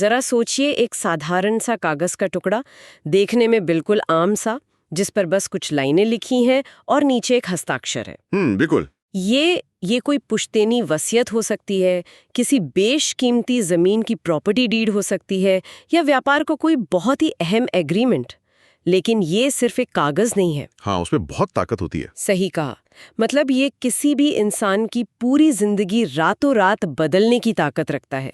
जरा सोचिए, एक साधारण सा कागज का टुकड़ा, देखने में बिल्कुल आम सा, जिस पर बस कुछ लाइनें लिखी हैं और नीचे एक हस्ताक्षर है। बिल्कुल। ये कोई पुश्तैनी वसीयत हो सकती है, किसी बेशकीमती जमीन की प्रॉपर्टी डीड हो सकती है, या व्यापार का कोई बहुत ही अहम एग्रीमेंट। लेकिन ये सिर्फ एक कागज नहीं है। हाँ, उसमें बहुत ताकत होती है। सही कहा। मतलब ये किसी भी इंसान की पूरी जिंदगी रातों रात बदलने की ताकत रखता है।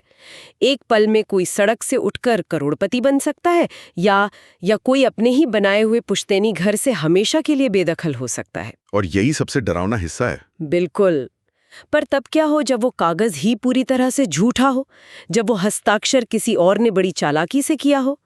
एक पल में कोई सड़क से उठकर करोड़पति बन सकता है, या कोई अपने ही बनाए हुए पुश्तैनी घर से हमेशा के लिए बेदखल हो सकता है। और यही सबसे डरावना हिस्सा है। बिल्कुल। पर तब क्या हो जब वो कागज ही पूरी तरह से झूठा हो, जब वो हस्ताक्षर किसी और ने बड़ी चालाकी से किया हो?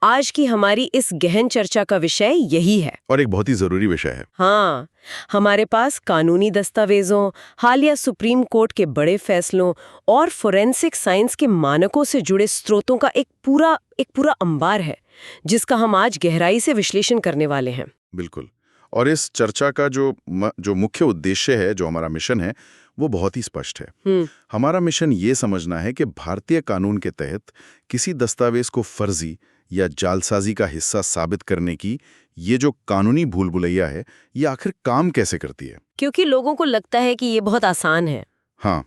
आज की हमारी इस गहन चर्चा का विषय यही है। और एक बहुत ही जरूरी विषय है। हाँ, हमारे पास कानूनी दस्तावेजों, हालिया सुप्रीम कोर्ट के बड़े फैसलों और फोरेंसिक साइंस के मानकों से जुड़े स्रोतों का एक पूरा अंबार है, जिसका हम आज गहराई से विश्लेषण करने वाले हैं। बिल्कुल। और इस चर्चा का जो मुख्य उद्देश्य है, जो हमारा मिशन है, वो बहुत ही स्पष्ट है। हमारा मिशन ये समझना है कि भारतीय कानून के तहत किसी दस्तावेज को फर्जी या जालसाजी का हिस्सा साबित करने की ये जो कानूनी भूल भुलैया है, ये आखिर काम कैसे करती है। क्योंकि लोगों को लगता है कि ये बहुत आसान है। हाँ,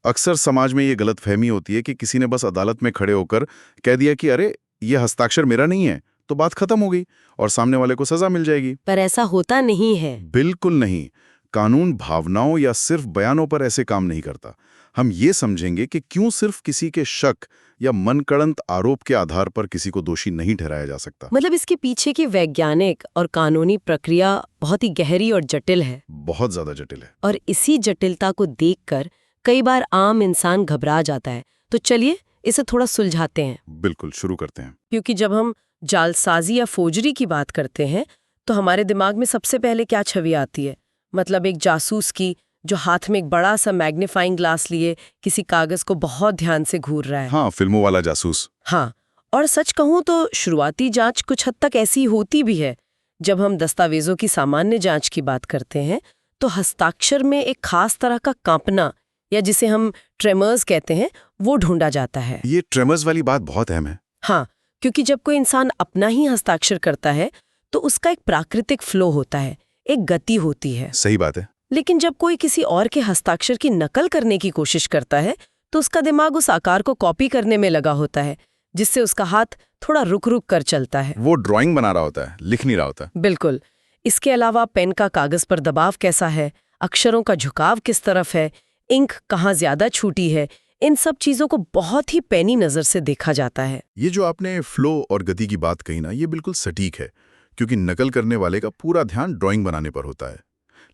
अक्सर समाज में ये गलतफहमी होती है कि किसी ने बस अदालत में खड़े होकर कह दिया कि अरे ये हस्ताक्षर मेरा नहीं है, तो बात खत्म हो गई और सामने वाले को सजा मिल जाएगी। पर ऐसा होता नहीं है। बिल्कुल नहीं। कानून भावनाओं या सिर्फ बयानों पर ऐसे काम नहीं करता। हम ये समझेंगे कि क्यों सिर्फ किसी के शक या मनगढ़ंत आरोप के आधार पर किसी को दोषी नहीं ठहराया जा सकता। मतलब इसके पीछे की वैज्ञानिक और कानूनी प्रक्रिया बहुत ही गहरी और जटिल है। बहुत ज्यादा जटिल है। और इसी जटिलता को देखकर कई बार आम इंसान घबरा जाता है। तो चलिए इसे थोड़ा सुलझाते हैं। बिल्कुल, शुरू करते हैं। क्योंकि जब हम जालसाजी या फोर्जरी की बात करते हैं तो हमारे दिमाग में सबसे पहले क्या छवि आती है? मतलब एक जासूस की, जो हाथ में एक बड़ा सा मैग्नीफाइंग ग्लास लिए किसी कागज को बहुत ध्यान से घूर रहा है। हाँ, फिल्मों वाला जासूस। हाँ, और सच कहूं तो शुरुआती जांच कुछ हद तक ऐसी होती भी है। जब हम दस्तावेजों की सामान्य जांच की बात करते हैं तो हस्ताक्षर में एक खास तरह का कांपना, या जिसे हम ट्रेमर्स कहते हैं, वो ढूंढा जाता है। ये ट्रेमर्स वाली बात बहुत अहम है। हाँ, क्योंकि जब कोई इंसान अपना ही हस्ताक्षर करता है तो उसका एक प्राकृतिक फ्लो होता है, एक गति होती है। सही बात है। लेकिन जब कोई किसी और के हस्ताक्षर की नकल करने की कोशिश करता है तो उसका दिमाग उस आकार को कॉपी करने में लगा होता है, जिससे उसका हाथ थोड़ा रुक रुक कर चलता है। वो ड्राइंग बना रहा होता है, लिख नहीं रहा होता। बिल्कुल। इसके अलावा पेन का कागज पर दबाव कैसा है, अक्षरों का झुकाव किस तरफ है, इंक कहाँ ज्यादा छूटी है, इन सब चीजों को बहुत ही पैनी नजर से देखा जाता है। ये जो आपने फ्लो और गति की बात कही ना, ये बिल्कुल सटीक है, क्योंकि नकल करने वाले का पूरा ध्यान ड्राइंग बनाने पर होता है।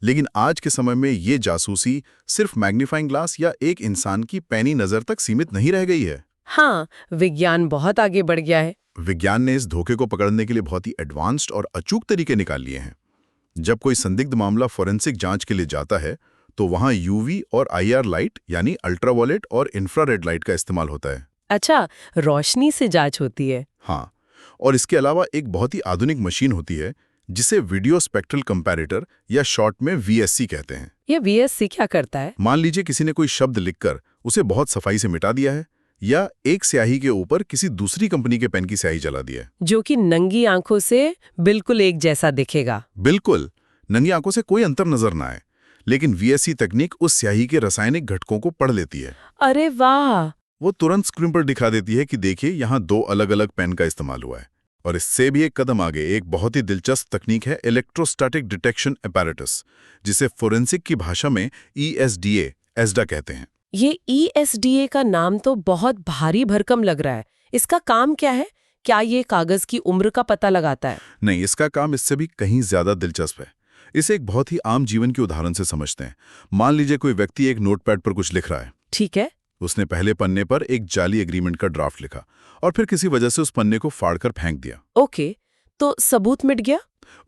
लेकिन आज के समय में ये जासूसी सिर्फ मैग्नीफाइंग ग्लास या एक इंसान की पैनी नजर तक सीमित नहीं रह गई है। हाँ, विज्ञान बहुत आगे बढ़ गया है। विज्ञान ने इस धोखे को पकड़ने के लिए बहुत ही एडवांस्ड और अचूक तरीके निकाल लिए हैं। जब कोई संदिग्ध मामला फोरेंसिक जांच के लिए जाता है तो वहां यूवी और आईआर लाइट यानी अल्ट्रावायलेट और इंफ्रारेड लाइट का इस्तेमाल होता है। अच्छा, रोशनी से जांच होती है। हाँ, और इसके अलावा एक बहुत ही आधुनिक मशीन होती है जिसे वीडियो स्पेक्ट्रल कंपैरेटर या शॉर्ट में वीएससी कहते हैं। ये वीएससी क्या करता है? मान लीजिए किसी ने कोई शब्द लिखकर उसे बहुत सफाई से मिटा दिया है, या एक स्याही के ऊपर किसी दूसरी कंपनी के पेन की स्याही चला दी है, जो कि नंगी आंखों से बिल्कुल एक जैसा दिखेगा। बिल्कुल, नंगी आंखों से कोई अंतर नजर ना आए, लेकिन वीएससी तकनीक उस स्याही के रासायनिक घटकों को पढ़ लेती है। अरे वाह! वो तुरंत स्क्रीन पर दिखा देती है कि देखिए यहाँ 2 अलग-अलग पेन का इस्तेमाल हुआ है। और इससे भी एक कदम आगे एक बहुत ही दिलचस्प तकनीक है इलेक्ट्रोस्टैटिक डिटेक्शन apparatus, जिसे फोरेंसिक की भाषा में ESDA कहते हैं। ये ESDA का नाम तो बहुत भारी भरकम लग रहा है। इसका काम क्या है? क्या ये कागज की उम्र का पता लगाता है? नहीं, इसका काम इससे भी कहीं ज्यादा दिलचस्प है। इसे एक बहुत ही आम जीवन के उदाहरण से समझते हैं। मान लीजिए कोई व्यक्ति एक नोटपैड पर कुछ लिख रहा है। ठीक है। उसने पहले पन्ने पर एक जाली एग्रीमेंट का ड्राफ्ट लिखा और फिर किसी वजह से उस पन्ने को फाड़कर फेंक दिया। ओके, तो सबूत मिट गया?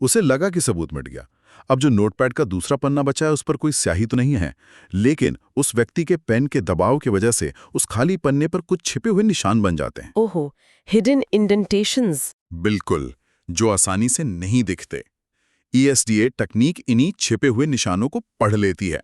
उसे लगा कि सबूत मिट गया। अब जो नोटपैड का दूसरा पन्ना बचा है उस पर कोई स्याही तो नहीं है, लेकिन उस व्यक्ति के पेन के दबाव की वजह से उस खाली पन्ने पर कुछ छिपे हुए निशान बन जाते हैं। ओहो, हिडन इंडेंटेशंस। बिल्कुल, जो आसानी से नहीं दिखते। ESDA तकनीक इन्हीं छिपे हुए निशानों को पढ़ लेती है।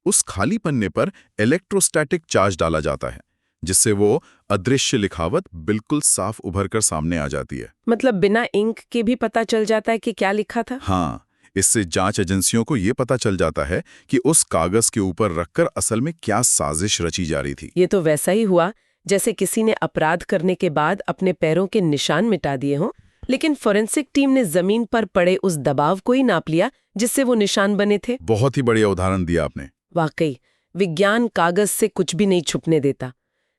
उस खाली पन्ने पर इलेक्ट्रोस्टैटिक चार्ज डाला जाता है, जिससे वो अदृश्य लिखावट बिल्कुल साफ उभर कर सामने आ जाती है। मतलब बिना इंक के भी पता चल जाता है कि क्या लिखा था? हाँ, इससे जांच एजेंसियों को ये पता चल जाता है कि उस कागज के ऊपर रखकर असल में क्या साजिश रची जा रही थी। ये तो वैसा ही हुआ जैसे किसी ने अपराध करने के बाद अपने पैरों के निशान मिटा दिए हों, लेकिन फोरेंसिक टीम ने जमीन पर पड़े उस दबाव को ही नाप लिया जिससे वो निशान बने थे। बहुत ही बढ़िया उदाहरण दिया आपने। वाकई विज्ञान कागज से कुछ भी नहीं छुपने देता।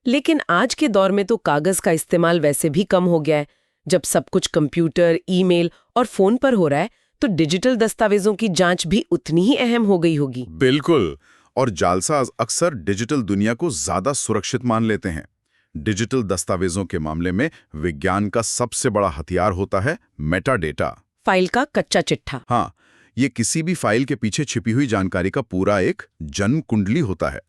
लेकिन आज के दौर में तो कागज का इस्तेमाल वैसे भी कम हो गया है। जब सब कुछ कंप्यूटर, ईमेल और फोन पर हो रहा है तो डिजिटल दस्तावेजों की जांच भी उतनी ही अहम हो गई होगी। बिल्कुल। और जालसाज अक्सर डिजिटल दुनिया को ज्यादा सुरक्षित मान लेते हैं। डिजिटल दस्तावेजों के मामले में विज्ञान का सबसे बड़ा हथियार होता है मेटाडेटा। फाइल का कच्चा चिट्ठा। हाँ, ये किसी भी फाइल के पीछे छिपी हुई जानकारी का पूरा एक जन्म कुंडली होता है।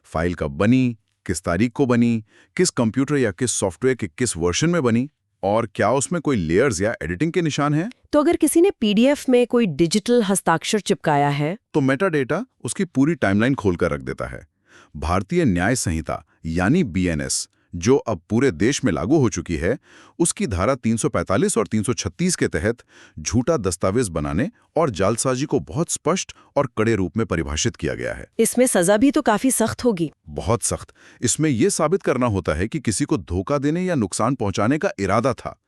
फाइल कब बनी, किस तारीख को बनी, किस कंप्यूटर या किस सॉफ्टवेयर के किस वर्जन में बनी, और क्या उसमें कोई लेयर्स या एडिटिंग के निशान हैं। तो अगर किसी ने पीडीएफ में कोई डिजिटल हस्ताक्षर चिपकाया है तो मेटाडेटा उसकी पूरी टाइमलाइन खोलकर रख देता है। भारतीय न्याय संहिता यानी बीएनएस, जो अब पूरे देश में लागू हो चुकी है, उसकी धारा 345 और 336 के तहत झूठा दस्तावेज बनाने और जालसाजी को बहुत स्पष्ट और कड़े रूप में परिभाषित किया गया है। इसमें सजा भी तो काफी सख्त होगी। बहुत सख्त। इसमें यह साबित करना होता है कि किसी को धोखा देने या नुकसान पहुंचाने का इरादा था।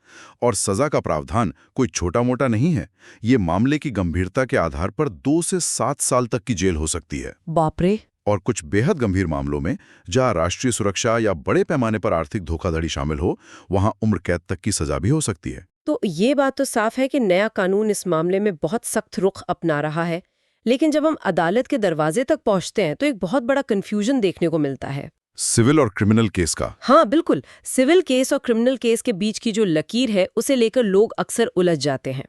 और सजा का प्रावधान कोई छोटा मोटा नहीं है। ये मामले की गंभीरता के आधार पर 2 से 7 साल तक की जेल हो सकती है। बाप रे। और कुछ बेहद गंभीर मामलों में, जहां राष्ट्रीय सुरक्षा या बड़े पैमाने पर आर्थिक धोखाधड़ी शामिल हो, वहां उम्र कैद तक की सजा भी हो सकती है। तो ये बात तो साफ है कि नया कानून इस मामले में बहुत सख्त रुख अपना रहा है। लेकिन जब हम अदालत के दरवाजे तक पहुंचते हैं तो एक बहुत बड़ा कंफ्यूजन देखने को मिलता है। सिविल और क्रिमिनल केस का। हाँ बिल्कुल, सिविल केस और क्रिमिनल केस के बीच की जो लकीर है उसे लेकर लोग अक्सर उलझ जाते हैं।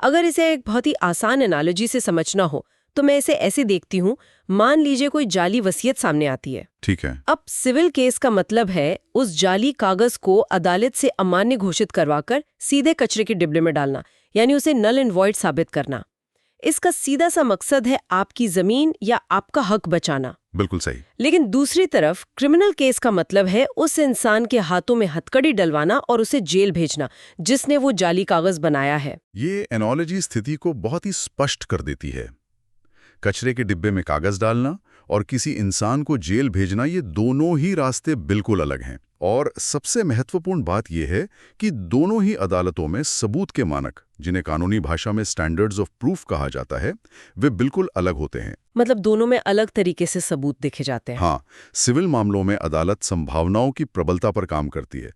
अगर इसे एक बहुत ही आसान एनालॉजी से समझना हो तो मैं इसे ऐसे देखती हूँ। मान लीजिए कोई जाली वसीयत सामने आती है। ठीक है। अब सिविल केस का मतलब है उस जाली कागज को अदालत से अमान्य घोषित करवाकर सीधे कचरे के डिब्बे में डालना, यानी उसे नल एंड वॉइड साबित करना। इसका सीधा सा मकसद है आपकी जमीन या आपका हक बचाना। बिल्कुल सही। लेकिन दूसरी तरफ क्रिमिनल केस का मतलब है उस इंसान के हाथों में हथकड़ी डलवाना और उसे जेल भेजना जिसने वो जाली कागज बनाया है। ये एनालॉजी स्थिति को बहुत ही स्पष्ट कर देती है। कचरे के डिब्बे में कागज डालना और किसी इंसान को जेल भेजना, ये दोनों ही रास्ते बिल्कुल अलग हैं। और सबसे महत्वपूर्ण बात यह है कि दोनों ही अदालतों में सबूत के मानक, जिन्हें कानूनी भाषा में स्टैंडर्ड्स ऑफ प्रूफ कहा जाता है, वे बिल्कुल अलग होते हैं। मतलब दोनों में अलग तरीके से सबूत देखे जाते हैं। हाँ, सिविल मामलों में अदालत संभावनाओं की प्रबलता पर काम करती है,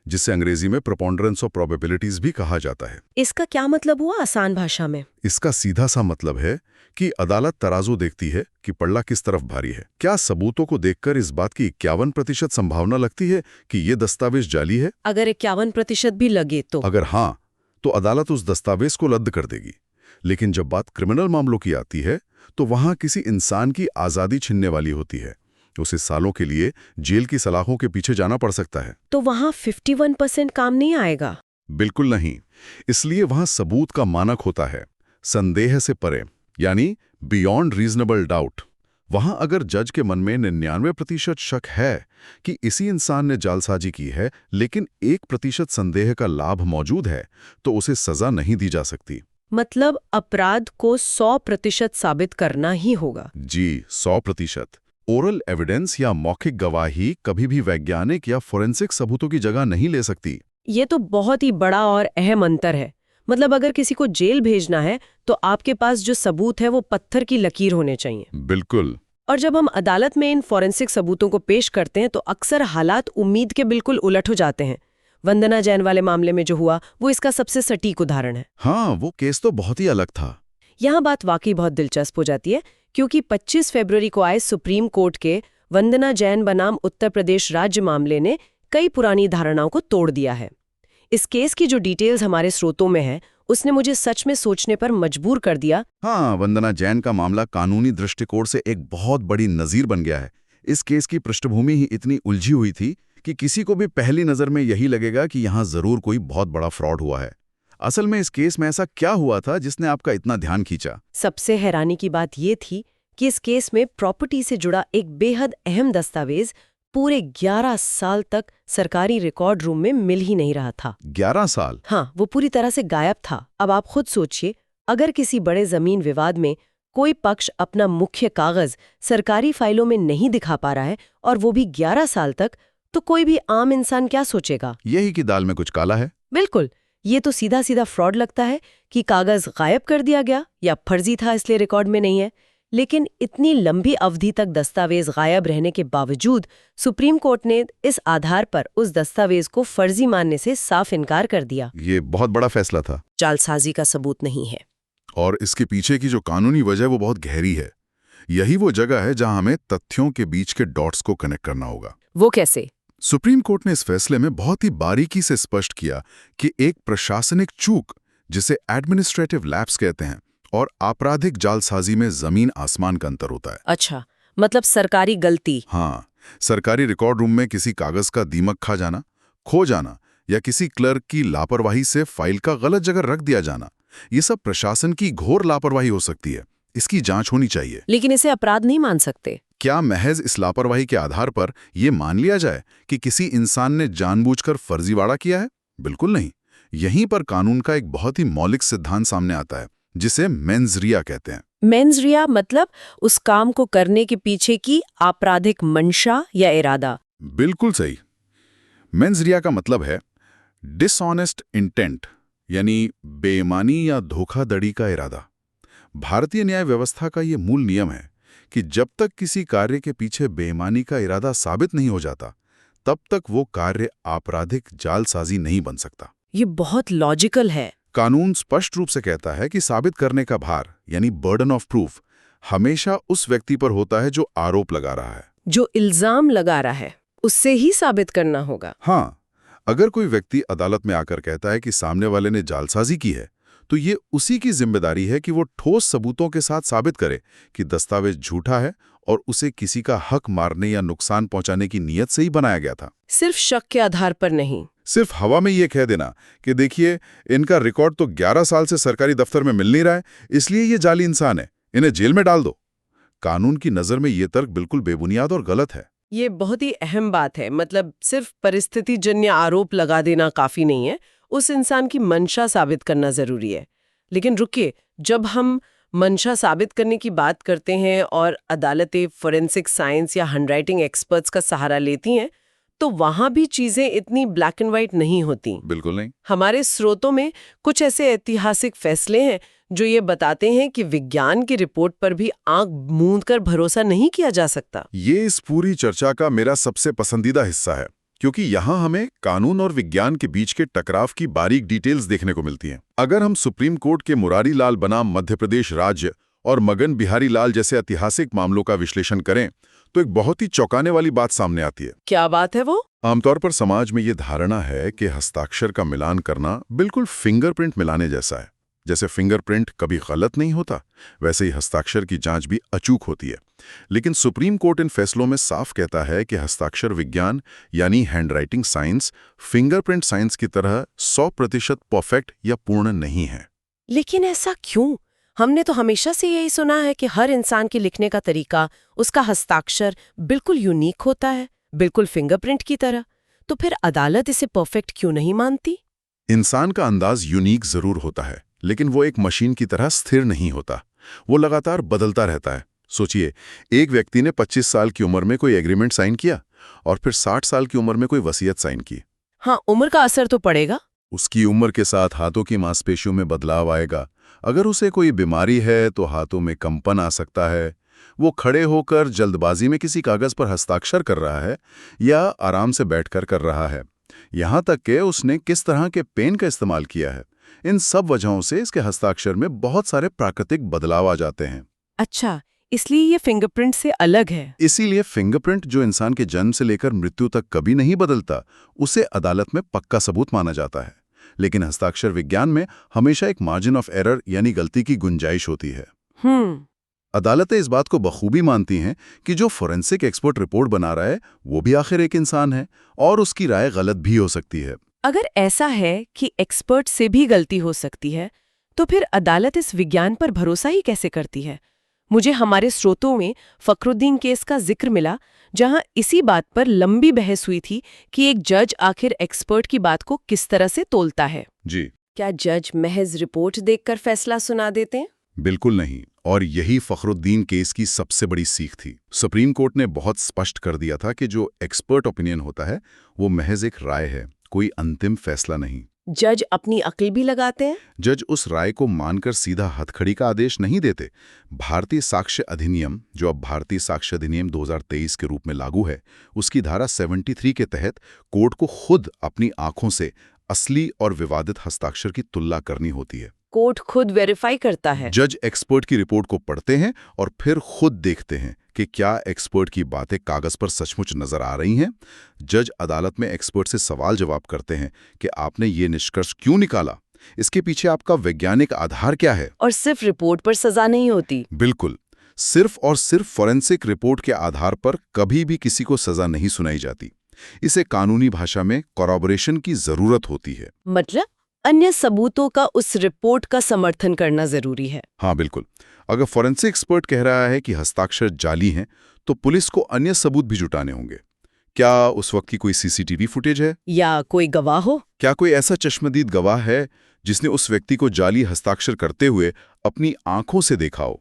जिसे अंग्रेजी में प्रोपोंडरेंस ऑफ प्रोबेबिलिटीज भी कहा जाता है। इसका क्या मतलब हुआ आसान भाषा में? इसका सीधा सा मतलब है कि अदालत तराजू देखती है कि पल्ला किस तरफ भारी है। क्या सबूतों को देखकर इस बात की 51% संभावना लगती है कि ये दस्तावेज जाली है? अगर 51% भी लगे तो? अगर हाँ, तो अदालत उस दस्तावेज को रद्द कर देगी। लेकिन जब बात क्रिमिनल मामलों की आती है तो वहां किसी इंसान की आजादी छीनने वाली होती है। उसे सालों के लिए जेल की सलाखों के पीछे जाना पड़ सकता है। तो वहां 51% काम नहीं आएगा? बिल्कुल नहीं। इसलिए वहां सबूत का मानक होता है संदेह से परे, यानी बियॉन्ड रीजनेबल डाउट। वहां अगर जज के मन में 99% शक है कि इसी इंसान ने जालसाजी की है, लेकिन 1% संदेह का लाभ मौजूद है, तो उसे सजा नहीं दी जा सकती। मतलब अपराध को 100% साबित करना ही होगा। जी, 100%। ओरल एविडेंस या मौखिक गवाही कभी भी वैज्ञानिक या फोरेंसिक सबूतों की जगह नहीं ले सकती। ये तो बहुत ही बड़ा और अहम अंतर है। मतलब अगर किसी को जेल भेजना है तो आपके पास जो सबूत है वो पत्थर की लकीर होने चाहिए। बिल्कुल। और जब हम अदालत में इन फोरेंसिक सबूतों को पेश करते हैं तो अक्सर हालात उम्मीद के बिल्कुल उलट हो जाते हैं। वंदना जैन वाले मामले में जो हुआ वो इसका सबसे सटीक उदाहरण है। हाँ, वो केस तो बहुत ही अलग था। यहाँ बात वाकई बहुत दिलचस्प हो जाती है, क्योंकि 25 फरवरी को आए सुप्रीम कोर्ट के वंदना जैन बनाम उत्तर प्रदेश राज्य मामले ने कई पुरानी धारणाओं को तोड़ दिया है। इस केस की जो डिटेल्स हमारे स्रोतों में है उसने मुझे सच में सोचने पर मजबूर कर दिया। हाँ, वंदना जैन का मामला कानूनी दृष्टिकोण से एक बहुत बड़ी नज़ीर बन गया है। इस केस की पृष्ठभूमि ही इतनी उलझी हुई थी कि किसी को भी पहली नज़र में यही लगेगा कि यहाँ ज़रूर कोई बहुत बड़ा फ्रॉड हुआ है। असल में इस केस में ऐसा क्या हुआ था जिसने आपका इतना ध्यान खींचा? सबसे हैरानी की बात ये थी कि इस केस में प्रॉपर्टी से जुड़ा एक बेहद अहम दस्तावेज पूरे 11 साल तक सरकारी रिकॉर्ड रूम में मिल ही नहीं रहा था। 11 साल? हाँ, वो पूरी तरह से गायब था। अब आप खुद सोचिए, अगर किसी बड़े जमीन विवाद में कोई पक्ष अपना मुख्य कागज सरकारी फाइलों में नहीं दिखा पा रहा है और वो भी 11 साल तक, तो कोई भी आम इंसान क्या सोचेगा? यही कि दाल में कुछ काला है। बिल्कुल, ये तो सीधा सीधा फ्रॉड लगता है कि कागज गायब कर दिया गया या फर्जी था इसलिए रिकॉर्ड में नहीं है। लेकिन इतनी लंबी अवधि तक दस्तावेज गायब रहने के बावजूद सुप्रीम कोर्ट ने इस आधार पर उस दस्तावेज को फर्जी मानने से साफ इनकार कर दिया। ये बहुत बड़ा फैसला था। जालसाजी का सबूत नहीं है। और इसके पीछे की जो कानूनी वजह वो बहुत गहरी है। यही वो जगह है जहां हमें तथ्यों के बीच के डॉट्स को कनेक्ट करना होगा। वो कैसे? सुप्रीम कोर्ट ने इस फैसले में बहुत ही बारीकी से स्पष्ट किया कि एक प्रशासनिक चूक, जिसे एडमिनिस्ट्रेटिव लैप्स कहते हैं, और आपराधिक जालसाजी में जमीन आसमान का अंतर होता है। अच्छा, मतलब सरकारी गलती। हाँ, सरकारी रिकॉर्ड रूम में किसी कागज का दीमक खा जाना, खो जाना या किसी क्लर्क की लापरवाही से फाइल का गलत जगह रख दिया जाना, ये सब प्रशासन की घोर लापरवाही हो सकती है। इसकी जांच होनी चाहिए। लेकिन इसे अपराध नहीं मान सकते। क्या महज इस लापरवाही के आधार पर यह मान लिया जाए कि किसी इंसान ने जानबूझकर फर्जीवाड़ा किया है? बिल्कुल नहीं। यहीं पर कानून का एक बहुत ही मौलिक सिद्धांत सामने आता है, जिसे मेंस रिया कहते हैं। मेंस रिया मतलब उस काम को करने के पीछे की आपराधिक मंशा या इरादा। बिल्कुल सही। मेंस रिया का मतलब है डिसऑनेस्ट इंटेंट, यानी बेईमानी या धोखाधड़ी का इरादा। भारतीय न्याय व्यवस्था का ये मूल नियम है कि जब तक किसी कार्य के पीछे बेईमानी का इरादा साबित नहीं हो जाता, तब तक वो कार्य आपराधिक जालसाजी नहीं बन सकता। ये बहुत लॉजिकल है। कानून स्पष्ट रूप से कहता है कि साबित करने का भार, यानी बर्डन ऑफ प्रूफ, हमेशा उस व्यक्ति पर होता है जो आरोप लगा रहा है, जो इल्जाम लगा रहा है, उससे ही साबित करना होगा। हाँ, अगर कोई व्यक्ति अदालत में आकर कहता है कि सामने वाले ने जालसाजी की है, तो ये उसी की जिम्मेदारी है कि वो ठोस सबूतों के साथ साबित करे कि दस्तावेज झूठा है और उसे किसी का हक मारने या नुकसान पहुंचाने की नीयत से ही बनाया गया था। सिर्फ शक के आधार पर नहीं। सिर्फ हवा में ये कह देना कि देखिए, इनका रिकॉर्ड तो 11 साल से सरकारी दफ्तर में मिल नहीं रहा है, इसलिए ये जाली इंसान है, इन्हें जेल में डाल दो। कानून की नजर में ये तर्क बिल्कुल बेबुनियाद और गलत है। ये बहुत ही अहम बात है। मतलब सिर्फ परिस्थितिजन्य आरोप लगा देना काफी नहीं है, उस इंसान की मंशा साबित करना जरूरी है। लेकिन रुकिए, जब हम मंशा साबित करने की बात करते हैं और अदालतें फोरेंसिक साइंस या हैंडराइटिंग एक्सपर्ट्स का सहारा लेती हैं, तो वहां भी चीजें इतनी ब्लैक एंड व्हाइट नहीं होती। बिल्कुल नहीं। हमारे स्रोतों में कुछ ऐसे ऐतिहासिक फैसले हैं जो ये बताते हैं कि विज्ञान की रिपोर्ट पर भी आंख मूंद कर भरोसा नहीं किया जा सकता। ये इस पूरी चर्चा का मेरा सबसे पसंदीदा हिस्सा है, क्योंकि यहाँ हमें कानून और विज्ञान के बीच के टकराव की बारीक डिटेल्स देखने को मिलती हैं। अगर हम सुप्रीम कोर्ट के मुरारी लाल बनाम मध्य प्रदेश राज्य और मगन बिहारी लाल जैसे ऐतिहासिक मामलों का विश्लेषण करें, तो एक बहुत ही चौंकाने वाली बात सामने आती है। क्या बात है वो? आमतौर पर समाज में ये धारणा है कि हस्ताक्षर का मिलान करना बिल्कुल फिंगरप्रिंट मिलाने जैसा है। जैसे फिंगरप्रिंट कभी गलत नहीं होता, वैसे ही हस्ताक्षर की जांच भी अचूक होती है। लेकिन सुप्रीम कोर्ट इन फैसलों में साफ कहता है कि हस्ताक्षर विज्ञान यानी हैंडराइटिंग साइंस फिंगरप्रिंट साइंस की तरह 100% परफेक्ट या पूर्ण नहीं है। लेकिन ऐसा क्यों? हमने तो हमेशा से यही सुना है कि हर इंसान के लिखने का तरीका, उसका हस्ताक्षर बिल्कुल यूनिक होता है, बिल्कुल फिंगरप्रिंट की तरह। तो फिर अदालत इसे परफेक्ट क्यों नहीं मानती? इंसान का अंदाज यूनिक जरूर होता है, लेकिन वो एक मशीन की तरह स्थिर नहीं होता। वो लगातार बदलता रहता है। सोचिए, एक व्यक्ति ने 25 साल की उम्र में कोई एग्रीमेंट साइन किया और फिर 60 साल की उम्र में कोई वसीयत साइन की। हाँ, उम्र का असर तो पड़ेगा। उसकी उम्र के साथ हाथों की मांसपेशियों में बदलाव आएगा। अगर उसे कोई बीमारी है तो हाथों में कंपन आ सकता है। वो खड़े होकर जल्दबाजी में किसी कागज पर हस्ताक्षर कर रहा है या आराम से बैठकर कर रहा है। यहाँ तक कि उसने किस तरह के पेन का इस्तेमाल किया है, इन सब वजहों से इसके हस्ताक्षर में बहुत सारे प्राकृतिक बदलाव आ जाते हैं। अच्छा, इसलिए ये फिंगरप्रिंट से अलग है। इसीलिए फिंगरप्रिंट, जो इंसान के जन्म से लेकर मृत्यु तक कभी नहीं बदलता, उसे अदालत में पक्का सबूत माना जाता है। लेकिन हस्ताक्षर विज्ञान में हमेशा एक मार्जिन ऑफ एरर यानी गलती की गुंजाइश होती है। अदालतें इस बात को बखूबी मानती हैं कि जो फोरेंसिक एक्सपर्ट रिपोर्ट बना रहा है वो भी आखिर एक इंसान है और उसकी राय गलत भी हो सकती है। अगर ऐसा है कि एक्सपर्ट से भी गलती हो सकती है, तो फिर अदालत इस विज्ञान पर भरोसा ही कैसे करती है? मुझे हमारे स्रोतों में फखरुद्दीन केस का जिक्र मिला, जहां इसी बात पर लंबी बहस हुई थी कि एक जज आखिर एक्सपर्ट की बात को किस तरह से तोलता है। जी क्या जज महज रिपोर्ट देखकर फैसला सुना देते हैं? बिल्कुल नहीं। और यही फखरुद्दीन केस की सबसे बड़ी सीख थी। सुप्रीम कोर्ट ने बहुत स्पष्ट कर दिया था कि जो एक्सपर्ट ओपिनियन होता है वो महज एक राय है, कोई अंतिम फैसला नहीं। जज अपनी अक्ल भी लगाते हैं? जज उस राय को मानकर सीधा हथखड़ी का आदेश नहीं देते। भारतीय साक्ष्य अधिनियम, जो अब भारतीय साक्ष्य अधिनियम 2023 के रूप में लागू है, उसकी धारा 73 के तहत कोर्ट को खुद अपनी आंखों से असली और विवादित हस्ताक्षर की तुलना करनी होती है। कोर्ट खुद वेरीफाई करता है? जज एक्सपर्ट की रिपोर्ट को पढ़ते हैं और फिर खुद देखते हैं कि क्या एक्सपर्ट की बातें कागज पर सचमुच नजर आ रही हैं। जज अदालत में एक्सपर्ट से सवाल जवाब करते हैं कि आपने ये निष्कर्ष क्यों निकाला, इसके पीछे आपका वैज्ञानिक आधार क्या है। और सिर्फ रिपोर्ट पर सजा नहीं होती। बिल्कुल, सिर्फ और सिर्फ फॉरेंसिक रिपोर्ट के आधार पर कभी भी किसी को सजा नहीं सुनाई जाती। इसे कानूनी भाषा में कॉरबोरेशन की जरूरत होती है। मतलब अन्य सबूतों का उस रिपोर्ट का समर्थन करना जरूरी है। हाँ बिल्कुल। अगर फॉरेंसिक एक्सपर्ट कह रहा है कि हस्ताक्षर जाली हैं, तो पुलिस को अन्य सबूत भी जुटाने होंगे। क्या उस वक्त की कोई सीसीटीवी फुटेज है? या कोई गवाह हो? क्या कोई ऐसा चश्मदीद गवाह है जिसने उस व्यक्ति को जाली हस्ताक्षर करते हुए अपनी आंखों से देखा हो?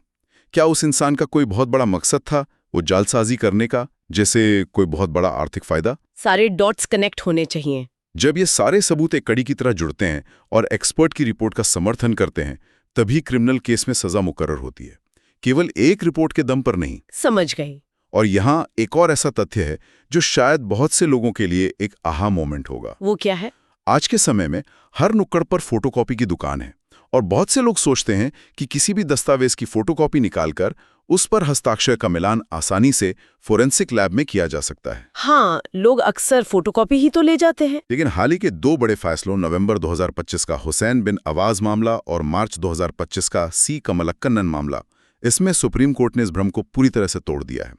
क्या उस इंसान का कोई बहुत बड़ा मकसद था वो जालसाजी करने का, जैसे कोई बहुत बड़ा आर्थिक फायदा? सारे डॉट्स कनेक्ट होने चाहिए। जब ये सारे सबूत एक कड़ी की तरह जुड़ते हैं और एक्सपर्ट की रिपोर्ट का समर्थन करते हैं, तभी क्रिमिनल केस में सजा मुकर्रर होती है, केवल एक रिपोर्ट के दम पर नहीं। समझ गई। और यहाँ एक और ऐसा तथ्य है जो शायद बहुत से लोगों के लिए एक आहा मोमेंट होगा। वो क्या है? आज के समय में हर नुक्कड़ पर फोटोकॉपी की दुकान है और बहुत से लोग सोचते हैं कि किसी भी दस्तावेज की फोटोकॉपी निकालकर उस पर हस्ताक्षर का मिलान आसानी से फोरेंसिक लैब में किया जा सकता है। हाँ, लोग अक्सर फोटोकॉपी ही तो ले जाते हैं। लेकिन हाल ही के दो बड़े फैसलों, नवंबर 2025 का हुसैन बिन अवाज मामला और मार्च 2025 का सी कमलक्कन्नन मामला, इसमें सुप्रीम कोर्ट ने इस भ्रम को पूरी तरह से तोड़ दिया है।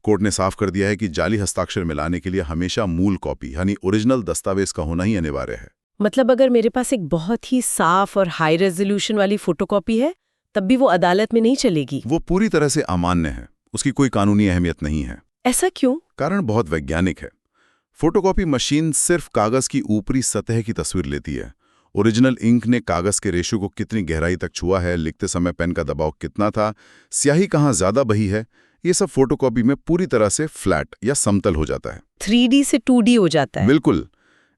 कोर्ट ने साफ कर दिया है कि जाली हस्ताक्षर मिलाने के लिए हमेशा मूल कॉपी यानी ओरिजिनल दस्तावेज का होना ही अनिवार्य है। मतलब अगर मेरे पास एक बहुत ही साफ और हाई रेजोल्यूशन वाली फोटोकॉपी है, तब भी वो अदालत में नहीं चलेगी? वो पूरी तरह से अमान्य है, उसकी कोई कानूनी अहमियत नहीं है। ऐसा क्यों? कारण बहुत वैज्ञानिक है। फोटोकॉपी मशीन सिर्फ कागज की ऊपरी सतह की तस्वीर लेती है। ओरिजिनल इंक ने कागज के रेशो को कितनी गहराई तक छुआ है, लिखते समय पेन का दबाव कितना था, स्याही कहाँ ज्यादा बही है, ये सब फोटोकॉपी में पूरी तरह से फ्लैट या समतल हो जाता है। 3D से 2D हो जाता है। बिल्कुल।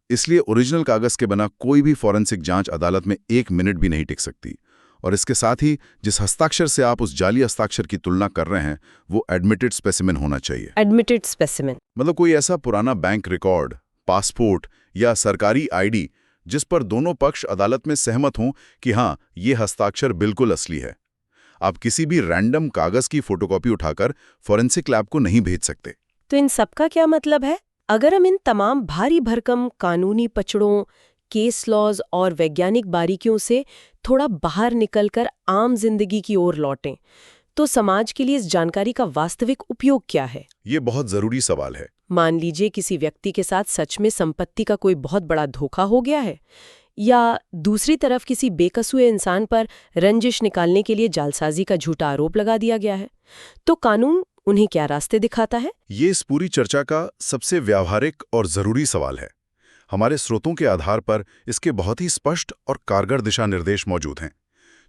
इसलिए ओरिजिनल कागज के बिना कोई भी फॉरेंसिक जांच अदालत में 1 मिनट भी नहीं टिक सकती। और इसके साथ ही जिस हस्ताक्षर से आप उस जाली हस्ताक्षर की तुलना कर रहे हैं, वो एडमिटेड स्पेसिमेन होना चाहिए। एडमिटेड स्पेसिमेन मतलब कोई ऐसा पुराना बैंक रिकॉर्ड, पासपोर्ट या सरकारी आईडी जिस पर दोनों पक्ष अदालत में सहमत हों कि हाँ, ये हस्ताक्षर बिल्कुल असली है। आप किसी भी रैंडम कागज की फोटोकॉपी उठाकर फॉरेंसिक लैब को नहीं भेज सकते। तो इन सब का क्या मतलब है? अगर हम इन तमाम भारी भरकम कानूनी पचड़ों, केस लॉज और वैज्ञानिक बारीकियों से थोड़ा बाहर निकलकर आम जिंदगी की ओर लौटें, तो समाज के लिए इस जानकारी का वास्तविक उपयोग क्या है? ये बहुत जरूरी सवाल है। मान लीजिए किसी व्यक्ति के साथ सच में संपत्ति का कोई बहुत बड़ा धोखा हो गया है, या दूसरी तरफ किसी बेकसूर इंसान पर रंजिश निकालने के लिए जालसाजी का झूठा आरोप लगा दिया गया है, तो कानून उन्हें क्या रास्ते दिखाता है? ये इस पूरी चर्चा का सबसे व्यावहारिक और जरूरी सवाल है। हमारे स्रोतों के आधार पर इसके बहुत ही स्पष्ट और कारगर दिशा निर्देश मौजूद हैं।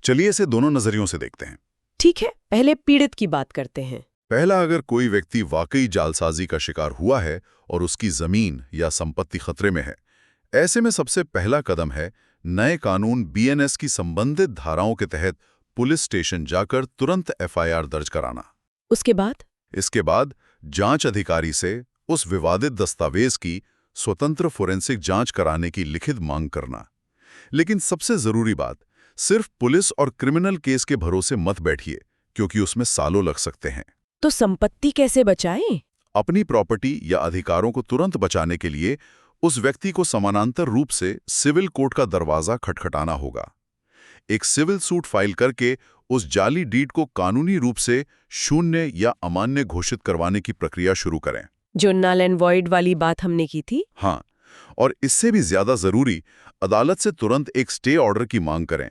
चलिए इसे दोनों नजरियों से देखते हैं। ठीक है, पहले पीड़ित की बात करते हैं। पहला, अगर कोई व्यक्ति वाकई जालसाजी का शिकार हुआ है और उसकी जमीन या संपत्ति खतरे में है, ऐसे में सबसे पहला कदम है नए कानून BNS की संबंधित धाराओं के तहत पुलिस स्टेशन जाकर तुरंत FIR दर्ज कराना। उसके बाद? इसके बाद जांच अधिकारी से उस विवादित दस्तावेज की स्वतंत्र फोरेंसिक जांच कराने की लिखित मांग करना। लेकिन सबसे जरूरी बात, सिर्फ पुलिस और क्रिमिनल केस के भरोसे मत बैठिए, क्योंकि उसमें सालों लग सकते हैं। तो संपत्ति कैसे बचाएं? अपनी प्रॉपर्टी या अधिकारों को तुरंत बचाने के लिए उस व्यक्ति को समानांतर रूप से सिविल कोर्ट का दरवाजा खटखटाना होगा। एक सिविल सूट फाइल करके उस जाली डीड को कानूनी रूप से शून्य या अमान्य घोषित करवाने की प्रक्रिया शुरू करें, जो नल एंड वॉइड वाली बात हमने की थी। हाँ, और इससे भी ज्यादा जरूरी, अदालत से तुरंत एक स्टे ऑर्डर की मांग करें,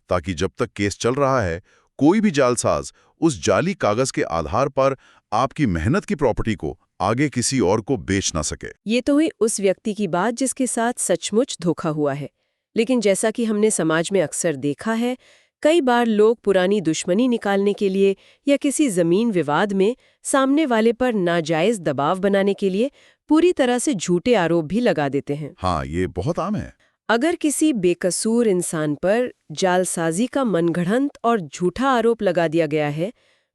ताकि जब तक केस चल रहा है कोई भी जालसाज उस जाली कागज के आधार पर आपकी मेहनत की प्रॉपर्टी को आगे किसी और को बेच ना सके। ये तो हुई उस व्यक्ति की बात जिसके साथ सचमुच धोखा हुआ है। लेकिन जैसा कि हमने समाज में अक्सर देखा है, कई बार लोग पुरानी दुश्मनी निकालने के लिए या किसी जमीन विवाद में सामने वाले पर नाजायज दबाव बनाने के लिए पूरी तरह से झूठे आरोप भी लगा देते हैं। हाँ, ये बहुत आम है। अगर किसी बेकसूर इंसान पर जालसाजी का मनगढ़ंत और झूठा आरोप लगा दिया गया है,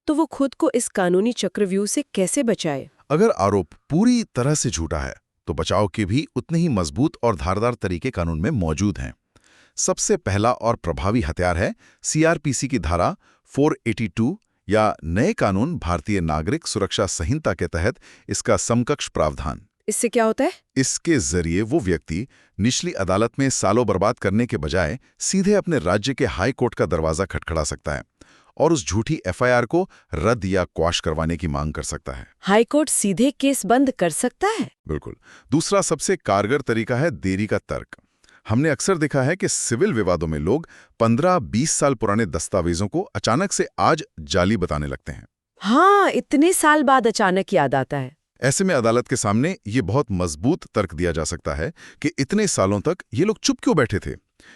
तो वो खुद को इस कानूनी चक्रव्यूह से कैसे बचाए? अगर आरोप पूरी तरह से झूठा है, तो बचाव के भी उतने ही मजबूत और धारदार तरीके कानून में मौजूद हैं। सबसे पहला और प्रभावी हथियार है सीआरपीसी की धारा 482 या नए कानून भारतीय नागरिक सुरक्षा संहिता के तहत इसका समकक्ष प्रावधान। इससे क्या होता है? इसके जरिए वो व्यक्ति निचली अदालत में सालों बर्बाद करने के बजाय सीधे अपने राज्य के हाई कोर्ट का दरवाजा खटखटा सकता है और उस झूठी एफआईआर को रद्द या क्वाश करवाने की मांग कर सकता है। हाई कोर्ट सीधे केस बंद कर सकता है? बिल्कुल। दूसरा सबसे कारगर तरीका है देरी का तर्क। हमने अक्सर देखा है कि सिविल विवादों में लोग 15-20 साल पुराने दस्तावेजों को अचानक से आज जाली बताने लगते हैं। हाँ, इतने साल बाद अचानक याद आता है। ऐसे में अदालत के सामने ये बहुत मजबूत तर्क दिया जा सकता है कि इतने सालों तक ये लोग चुप क्यों बैठे थे।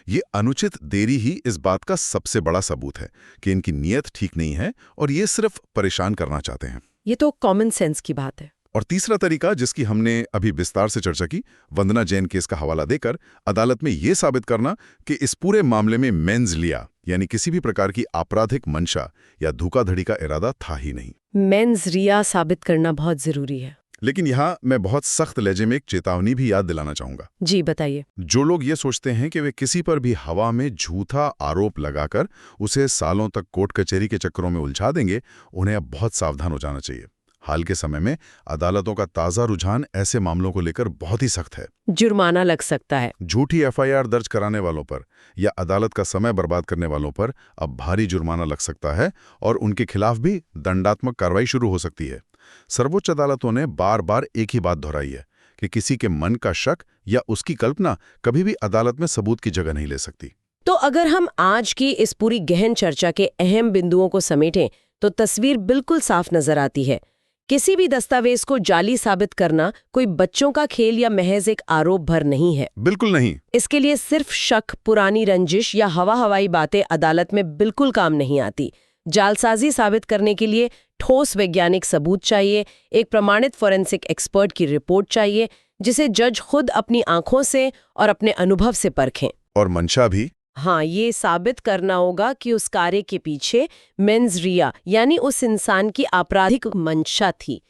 ये अनुचित देरी ही इस बात का सबसे बड़ा सबूत है कि इनकी नीयत ठीक नहीं है और ये सिर्फ परेशान करना चाहते हैं। ये तो कॉमन सेंस की बात है। और तीसरा तरीका, जिसकी हमने अभी विस्तार से चर्चा की, वंदना जैन केस का हवाला देकर अदालत में ये साबित करना कि इस पूरे मामले में मेंस लिया यानी किसी भी प्रकार की आपराधिक मंशा या धोखाधड़ी का इरादा था ही नहीं। मेंस रिया साबित करना बहुत जरूरी है। लेकिन यहाँ मैं बहुत सख्त लहजे में एक चेतावनी भी याद दिलाना चाहूंगा। जी बताइए। जो लोग ये सोचते हैं कि वे किसी पर भी हवा में झूठा आरोप लगाकर उसे सालों तक कोर्ट कचहरी के चक्करों में उलझा देंगे, उन्हें अब बहुत सावधान हो जाना चाहिए। हाल के समय में अदालतों का ताज़ा रुझान ऐसे मामलों को लेकर बहुत ही सख्त है। जुर्माना लग सकता है। झूठी एफआईआर दर्ज कराने वालों पर या अदालत का समय बर्बाद करने वालों पर अब भारी जुर्माना लग सकता है और उनके खिलाफ भी दंडात्मक कार्रवाई शुरू हो सकती है। सर्वोच्च अदालतों ने बार बार एक ही बात दोहराई है कि किसी के मन का शक या उसकी कल्पना कभी भी अदालत में सबूत की जगह नहीं ले सकती। तो अगर हम आज की इस पूरी गहन चर्चा के अहम बिंदुओं को समेटें तो तस्वीर बिल्कुल साफ नजर आती है। किसी भी दस्तावेज को जाली साबित करना कोई बच्चों का खेल या महज एक आरोप भर नहीं है। बिल्कुल नहीं। इसके लिए सिर्फ शक, पुरानी रंजिश या हवाई बातें अदालत में बिल्कुल काम नहीं आती। जालसाजी साबित करने के लिए ठोस वैज्ञानिक सबूत चाहिए, एक प्रमाणित फोरेंसिक एक्सपर्ट की रिपोर्ट चाहिए जिसे जज खुद अपनी आंखों से और अपने अनुभव से परखें। और मंशा भी। हाँ, ये साबित करना होगा कि उस कार्य के पीछे मेंस रिया यानी उस इंसान की आपराधिक मंशा थी।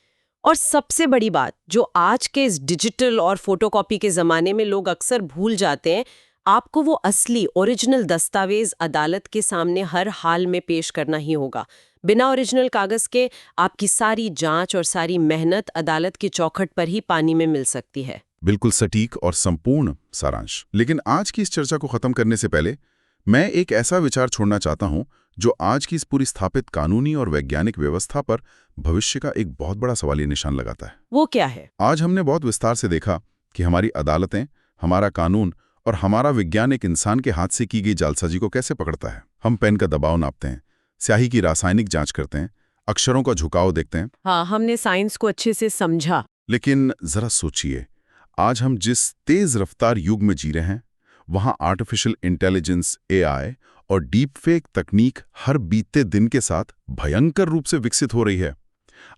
और सबसे बड़ी बात जो आज के इस डिजिटल और फोटोकॉपी के जमाने में लोग अक्सर भूल जाते हैं, आपको वो असली ओरिजिनल दस्तावेज अदालत के सामने हर हाल में पेश करना ही होगा। बिना ओरिजिनल कागज के आपकी सारी जांच और सारी मेहनत अदालत की चौखट पर ही पानी में मिल सकती है। बिल्कुल सटीक और संपूर्ण सारांश। लेकिन आज की इस चर्चा को खत्म करने से पहले मैं एक ऐसा विचार छोड़ना चाहता हूं जो आज की इस पूरी स्थापित कानूनी और वैज्ञानिक व्यवस्था पर भविष्य का एक बहुत बड़ा सवालिया निशान लगाता है। वो क्या है? आज हमने बहुत विस्तार से देखा कि हमारी अदालतें, हमारा कानून और हमारा विज्ञान एक इंसान के हाथ से की गई जालसाजी को कैसे पकड़ता है। हम पेन का दबाव नापते हैं, स्याही की रासायनिक जांच करते हैं, अक्षरों का झुकाव देखते हैं। हाँ, हमने साइंस को अच्छे से समझा। लेकिन जरा सोचिए, आज हम जिस तेज रफ्तार युग में जी रहे हैं, वहां आर्टिफिशियल इंटेलिजेंस, एआई और डीप फेक तकनीक हर बीतते दिन के साथ भयंकर रूप से विकसित हो रही है।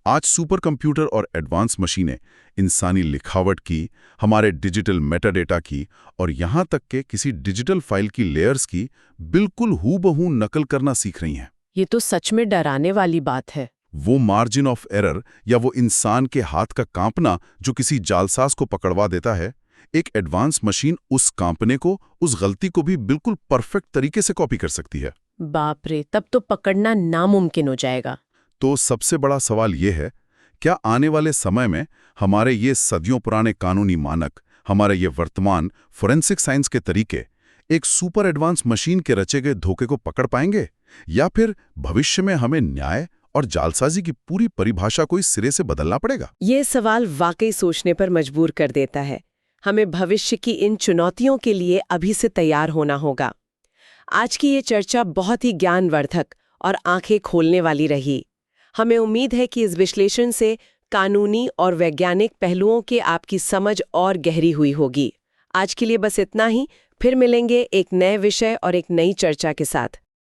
आज सुपर कंप्यूटर और एडवांस मशीनें इंसानी लिखावट की, हमारे डिजिटल मेटाडेटा की और यहां तक के किसी डिजिटल फाइल की लेयर्स की बिल्कुल हूबहू नकल करना सीख रही हैं। ये तो सच में डराने वाली बात है। वो मार्जिन ऑफ एरर या वो इंसान के हाथ का कांपना जो किसी जालसाज को पकड़वा देता है, एक एडवांस मशीन उस कांपने को, उस गलती को भी बिल्कुल परफेक्ट तरीके से कॉपी कर सकती है। बाप रे, तब तो पकड़ना नामुमकिन हो जाएगा। तो सबसे बड़ा सवाल ये है, क्या आने वाले समय में हमारे ये सदियों पुराने कानूनी मानक, हमारे ये वर्तमान फोरेंसिक साइंस के तरीके एक सुपर एडवांस मशीन के रचे गए धोखे को पकड़ पाएंगे, या फिर भविष्य में हमें न्याय और जालसाजी की पूरी परिभाषा को इस सिरे से बदलना पड़ेगा? ये सवाल वाकई सोचने पर मजबूर कर देता है। हमें भविष्य की इन चुनौतियों के लिए अभी से तैयार होना होगा। आज की ये चर्चा बहुत ही ज्ञानवर्धक और आंखें खोलने वाली रही। हमें उम्मीद है कि इस विश्लेषण से कानूनी और वैज्ञानिक पहलुओं के आपकी समझ और गहरी हुई होगी। आज के लिए बस इतना ही। फिर मिलेंगे एक नए विषय और एक नई चर्चा के साथ।